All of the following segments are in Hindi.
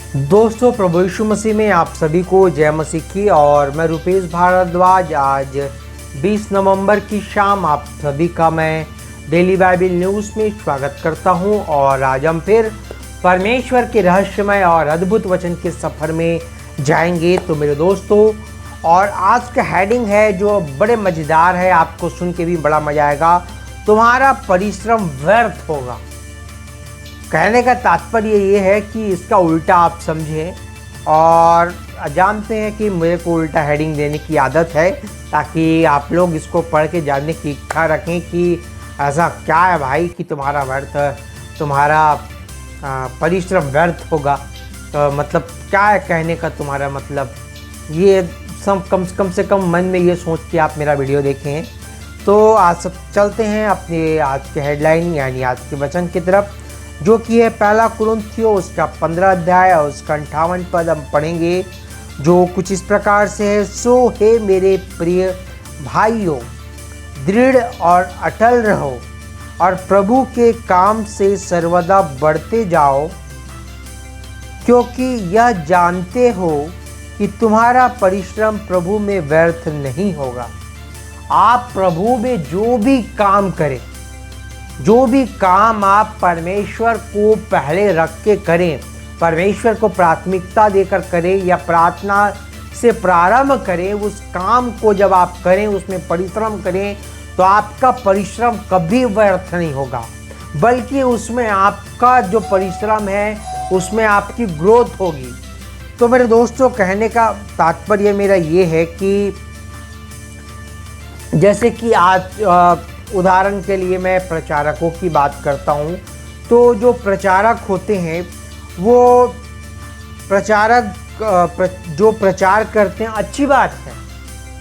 दोस्तों, प्रभु यीशु मसीह में आप सभी को जय मसीह की। और मैं रुपेश भारद्वाज आज 20 नवंबर की शाम आप सभी का मैं डेली बाइबल न्यूज़ में स्वागत करता हूं। और आज हम फिर परमेश्वर के रहस्यमय और अद्भुत वचन के सफ़र में जाएंगे। तो मेरे दोस्तों, और आज का हेडिंग है जो बड़े मज़ेदार है, आपको सुन के भी बड़ा मज़ा आएगा। तुम्हारा परिश्रम व्यर्थ होगा। कहने का तात्पर्य ये है कि इसका उल्टा आप समझें। और जानते हैं कि मेरे को उल्टा हेडिंग देने की आदत है ताकि आप लोग इसको पढ़ के जानने की इच्छा रखें कि ऐसा क्या है भाई कि तुम्हारा परिश्रम व्यर्थ होगा। तो मतलब क्या है कहने का तुम्हारा मतलब, ये सब कम से कम मन में ये सोच के आप मेरा वीडियो देखें। तो आज सब चलते हैं अपने आज के हेडलाइन यानी आज के वचन की तरफ, जो कि है पहला कुरिन्थियों उसका 15 अध्याय और उसका 58 पद हम पढ़ेंगे, जो कुछ इस प्रकार से है। सो हे मेरे प्रिय भाइयों, दृढ़ और अटल रहो और प्रभु के काम से सर्वदा बढ़ते जाओ, क्योंकि यह जानते हो कि तुम्हारा परिश्रम प्रभु में व्यर्थ नहीं होगा। आप प्रभु में जो भी काम करें, जो भी काम आप परमेश्वर को पहले रख के करें, परमेश्वर को प्राथमिकता देकर करें या प्रार्थना से प्रारंभ करें, उस काम को जब आप करें, उसमें परिश्रम करें, तो आपका परिश्रम कभी व्यर्थ नहीं होगा, बल्कि उसमें आपका जो परिश्रम है उसमें आपकी ग्रोथ होगी। तो मेरे दोस्तों, कहने का तात्पर्य मेरा ये है कि जैसे कि आज उदाहरण के लिए मैं प्रचारकों की बात करता हूँ। तो जो प्रचारक होते हैं वो जो प्रचार करते हैं, अच्छी बात है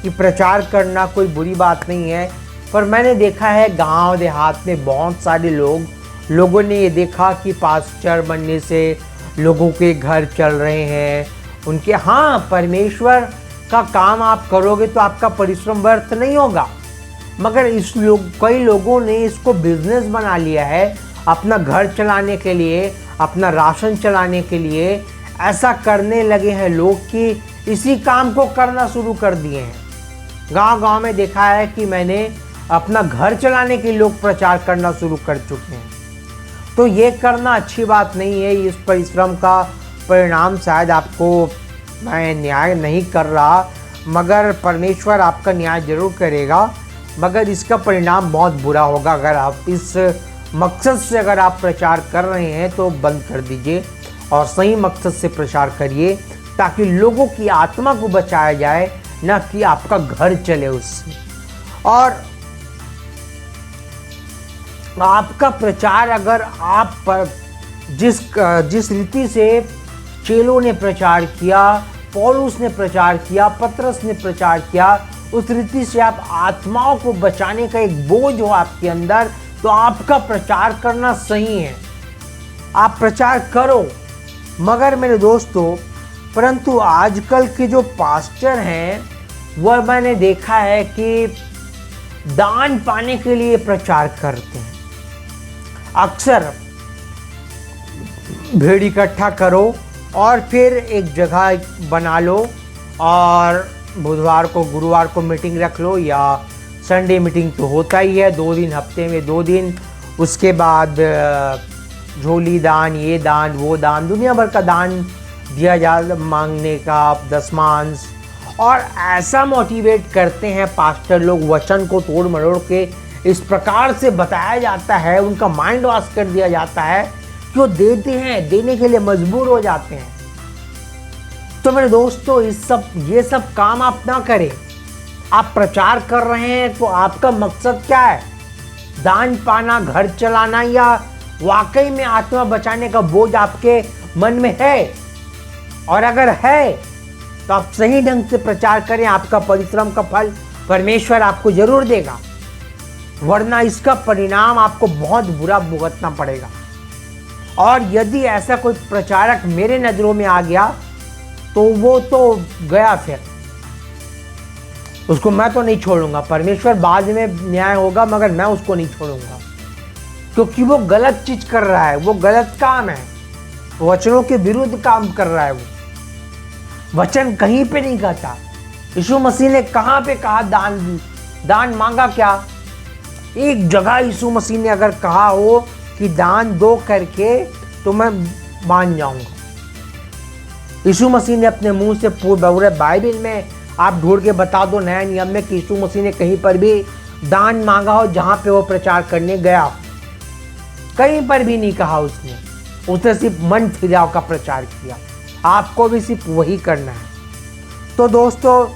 कि प्रचार करना कोई बुरी बात नहीं है। पर मैंने देखा है गांव देहात में बहुत सारे लोगों ने ये देखा कि पास्टर बनने से लोगों के घर चल रहे हैं उनके। हाँ, परमेश्वर का काम आप करोगे तो आपका परिश्रम व्यर्थ नहीं होगा, मगर कई लोगों ने इसको बिजनेस बना लिया है अपना घर चलाने के लिए, अपना राशन चलाने के लिए। ऐसा करने लगे हैं लोग कि इसी काम को करना शुरू कर दिए हैं। गांव में देखा है कि मैंने अपना घर चलाने के लोग प्रचार करना शुरू कर चुके हैं। तो ये करना अच्छी बात नहीं है। इस परिश्रम का परिणाम शायद आपको मैं न्याय नहीं कर रहा, मगर परमेश्वर आपका न्याय जरूर करेगा, मगर इसका परिणाम बहुत बुरा होगा। अगर आप इस मकसद से अगर आप प्रचार कर रहे हैं तो बंद कर दीजिए और सही मकसद से प्रचार करिए, ताकि लोगों की आत्मा को बचाया जाए, न कि आपका घर चले उससे। और आपका प्रचार अगर आप पर जिस रीति से चेलों ने प्रचार किया, पौलुस ने प्रचार किया, पतरस ने प्रचार किया, उस रीति से आप आत्माओं को बचाने का एक बोझ हो आपके अंदर, तो आपका प्रचार करना सही है, आप प्रचार करो। मगर मेरे दोस्तों, परंतु आजकल के जो पास्टर हैं वह मैंने देखा है कि दान पाने के लिए प्रचार करते हैं। अक्सर भीड़ इकट्ठा करो और फिर एक जगह बना लो और बुधवार को गुरुवार को मीटिंग रख लो, या संडे मीटिंग तो होता ही है 2 दिन, हफ्ते में 2 दिन। उसके बाद झोली दान, ये दान, वो दान, दुनिया भर का दान दिया जा मांगने का, दशमांश। और ऐसा मोटिवेट करते हैं पास्टर लोग, वचन को तोड़ मरोड़ के इस प्रकार से बताया जाता है, उनका माइंड वॉश कर दिया जाता है कि वो देते हैं, देने के लिए मजबूर हो जाते हैं। तो मेरे दोस्तों, ये सब काम आप ना करें। आप प्रचार कर रहे हैं तो आपका मकसद क्या है? दान पाना, घर चलाना, या वाकई में आत्मा बचाने का बोझ आपके मन में है? और अगर है तो आप सही ढंग से प्रचार करें, आपका परिश्रम का फल परमेश्वर आपको जरूर देगा, वरना इसका परिणाम आपको बहुत बुरा भुगतना पड़ेगा। और यदि ऐसा कोई प्रचारक मेरे नजरों में आ गया तो वो तो गया, फिर उसको मैं तो नहीं छोड़ूंगा। परमेश्वर बाद में न्याय होगा, मगर मैं उसको नहीं छोड़ूंगा, क्योंकि वो गलत चीज कर रहा है, वो गलत काम है। वचनों के विरुद्ध काम कर रहा है। वो वचन कहीं पे नहीं कहता। यीशु मसीह ने कहां पे कहा दान मांगा क्या? एक जगह यीशु मसीह ने अगर कहा हो कि दान दो करके तो मैं मान जाऊंगा। यीशु मसीह ने अपने मुंह से पूरे बाइबल में आप ढूंढ के बता दो नया नियम में कि यीशु मसीह ने कहीं पर भी दान मांगा हो जहां पे वो प्रचार करने गया हो? कहीं पर भी नहीं कहा उसने सिर्फ मन फिराव का प्रचार किया। आपको भी सिर्फ वही करना है। तो दोस्तों,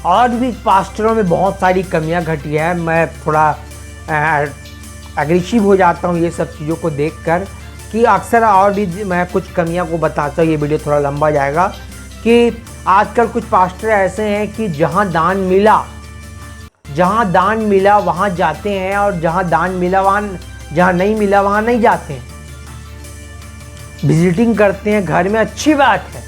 और भी पास्टरों में बहुत सारी कमियां घटी है। मैं थोड़ा एग्रेसिव हो जाता हूं ये सब चीज़ों को देखकर कि अक्सर और भी मैं कुछ कमियां को बताता हूँ। ये वीडियो थोड़ा लंबा जाएगा कि आजकल कुछ पास्टर ऐसे हैं कि जहां दान मिला वहां जाते हैं, और जहां दान मिला जहां नहीं मिला वहां नहीं जाते हैं। विजिटिंग करते हैं घर में, अच्छी बात है,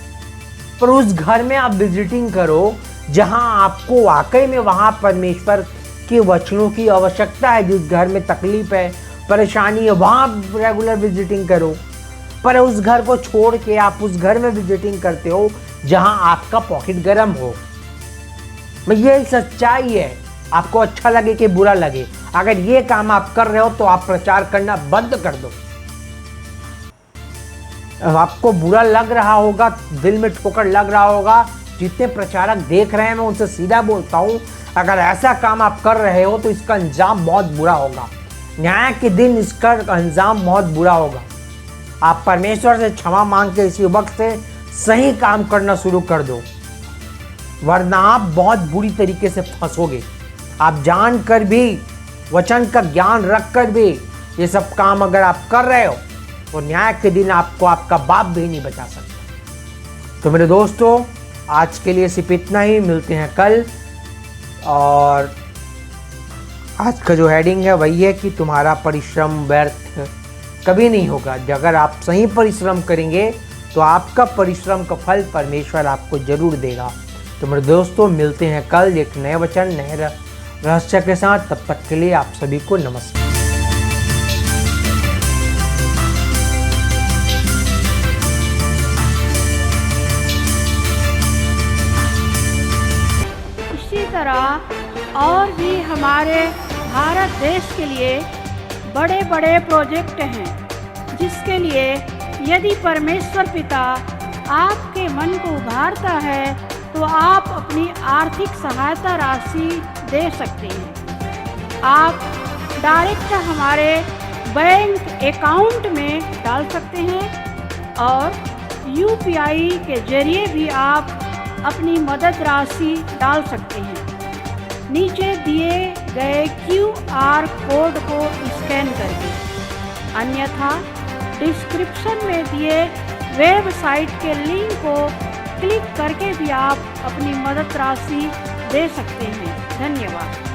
पर उस घर में आप विजिटिंग करो जहां आपको वाकई में वहां परमेश्वर के वचनों की आवश्यकता है। जिस घर में तकलीफ है, परेशानी है, वहां रेगुलर विजिटिंग करो। पर उस घर को छोड़ के आप उस घर में विजिटिंग करते हो जहां आपका पॉकेट गर्म हो। ये सच्चाई है, आपको अच्छा लगे कि बुरा लगे। अगर ये काम आप कर रहे हो तो आप प्रचार करना बंद कर दो। आपको बुरा लग रहा होगा, दिल में ठोकर लग रहा होगा, जितने प्रचारक देख रहे हैं मैं उनसे सीधा बोलता हूं, अगर ऐसा काम आप कर रहे हो तो इसका अंजाम बहुत बुरा होगा। न्याय के दिन इसका अंजाम बहुत बुरा होगा। आप परमेश्वर से क्षमा मांग के इसी वक्त से सही काम करना शुरू कर दो, वरना आप बहुत बुरी तरीके से फंसोगे। आप जानकर भी, वचन का ज्ञान रखकर भी ये सब काम अगर आप कर रहे हो तो न्याय के दिन आपको आपका बाप भी नहीं बचा सकता। तो मेरे दोस्तों, आज के लिए सिर्फ इतना ही। मिलते हैं कल। और आज का जो हेडिंग है वही है कि तुम्हारा परिश्रम व्यर्थ कभी नहीं होगा। अगर आप सही परिश्रम करेंगे तो आपका परिश्रम का फल परमेश्वर आपको जरूर देगा। तो मेरे दोस्तों, मिलते हैं कल एक नए वचन, नए रहस्य के साथ। तब तक के लिए आप सभी को नमस्कार। इसी तरह और भी हमारे भारत देश के लिए बड़े बड़े प्रोजेक्ट हैं, जिसके लिए यदि परमेश्वर पिता आपके मन को उभारता है तो आप अपनी आर्थिक सहायता राशि दे सकते हैं। आप डायरेक्ट हमारे बैंक अकाउंट में डाल सकते हैं और UPI के जरिए भी आप अपनी मदद राशि डाल सकते हैं। नीचे दिए गए QR कोड को स्कैन करके, अन्यथा डिस्क्रिप्शन में दिए वेबसाइट के लिंक को क्लिक करके भी आप अपनी मदद राशि दे सकते हैं। धन्यवाद।